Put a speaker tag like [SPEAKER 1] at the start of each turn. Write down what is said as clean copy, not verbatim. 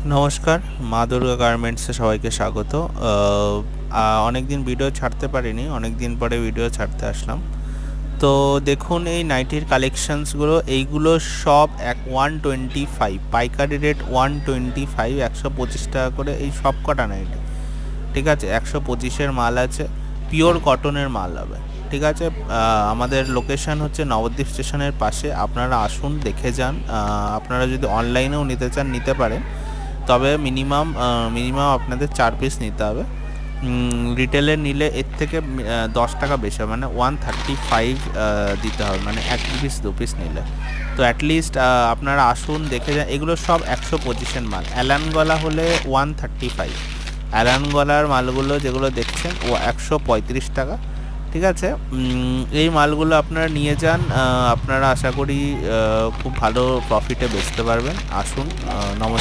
[SPEAKER 1] নমস্কার, মা দুর্গা গার্মেন্টসে সবাইকে স্বাগত। অনেকদিন ভিডিও ছাড়তে পারিনি, অনেকদিন পরে ভিডিও ছাড়তে আসলাম। তো দেখুন এই নাইটির কালেকশানসগুলো, এইগুলো সব 125 পাইকারি রেট 125, 125 টাকা করে এই সব কটা নাইটি। ঠিক আছে, 125-এর মাল আছে, পিওর কটনের মাল হবে। ঠিক আছে, আমাদের লোকেশান হচ্ছে নবদ্বীপ স্টেশনের পাশে। আপনারা আসুন, দেখে যান। আপনারা যদি অনলাইনেও নিতে চান নিতে পারেন, তবে মিনিমাম আপনাদের 4 পিস নিতে হবে। রিটেলে নিলে এর থেকে 10 টাকা বেশি হবে, মানে 135 দিতে হবে, মানে 1 পিস 2 পিস নিলে। তো অ্যাটলিস্ট আপনারা আসুন, দেখে যান। এগুলো সব 125-এর মাল। অ্যালান গলা হলে 135। অ্যালান গলার মালগুলো যেগুলো দেখছেন ও 135 টাকা। ঠিক আছে, এই মালগুলো আপনারা নিয়ে যান। আপনারা আশা করি খুব ভালো প্রফিটে বেচতে পারবেন। আসুন, নমস্কার।